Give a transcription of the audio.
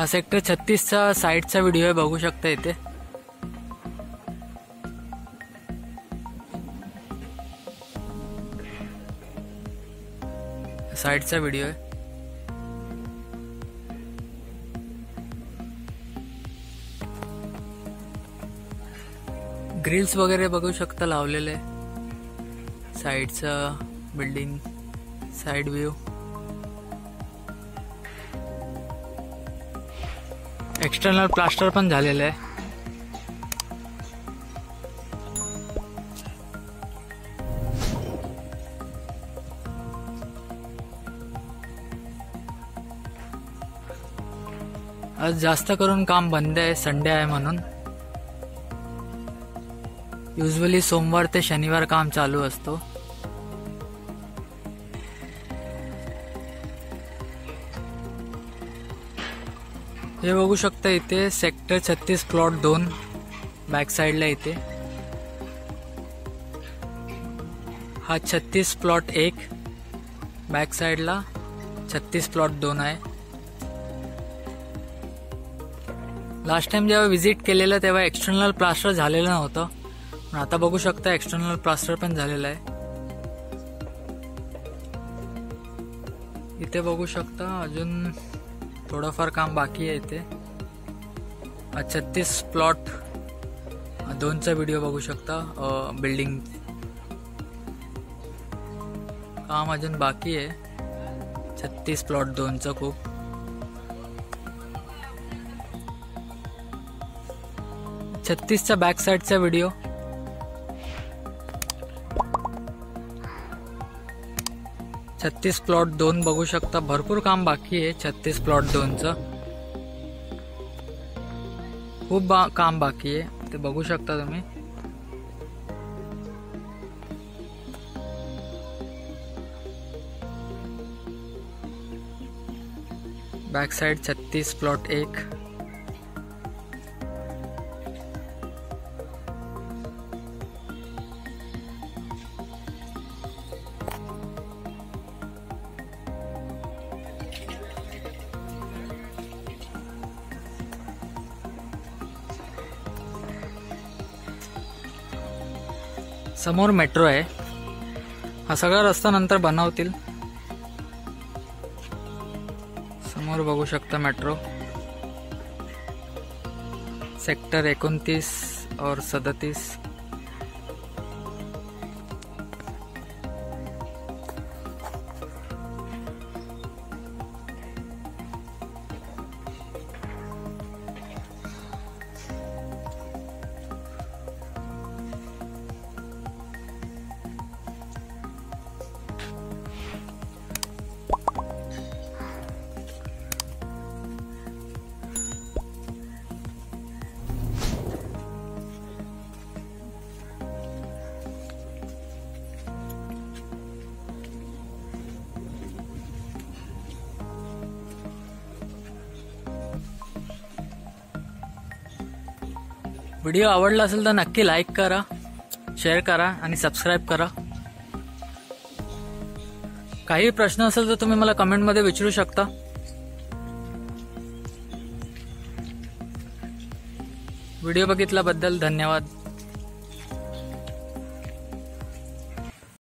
हा सेक्टर 36चा साईडचा व्हिडिओ आहे, बघू शकता इथे. साईडचा व्हिडिओ आहे. ग्रिल्स वगैरे बघू शकता लावलेले. साईडचा building side view. External plaster पण झालेलं आहे. आज जास्त करून काम बंद आहे, संडे आहे म्हणून. युजली सोमवार ते शनिवार काम चालू असतो. हे बघू शकता इथे सेक्टर 36 प्लॉट 2 बॅक साइडला इथे. हा 36 प्लॉट 1 बॅक साइडला 36 प्लॉट 2 आहे. लास्ट टाइम जेव्हा विजिट केलेलं तेव्हा एक्सटर्नल प्लास्टर झालेलं नव्हतं, पण आता बघू शकता एक्सटर्नल प्लास्टर पण झालेलं आहे. इथे बघू शकता अजून थोडंफार काम बाकी आहे इथे. 36 प्लॉट 2चा व्हिडिओ बघू शकता. बिल्डिंग काम अजून बाकी आहे 36 प्लॉट 2चं खूप. चा बॅक साइडचा व्हिडिओ. छत्तीस प्लॉट 2 बघू शकता. भरपूर काम बाकी आहे 36 प्लॉट 2चं. खूप काम बाकी आहे ते बघू शकता तुम्ही. Back side 36 plot 1. समोर मेट्रो आहे. हा सगळा रस्ता नंतर बनवतील. समोर बघू शकता मेट्रो. सेक्टर 29 और 37. व्हिडिओ आवडला असेल तर नक्की लाईक करा, शेअर करा आणि सबस्क्राईब करा. काही प्रश्न असेल तर तुम्ही मला कमेंटमध्ये विचारू शकता. व्हिडिओ बघितल्याबद्दल धन्यवाद.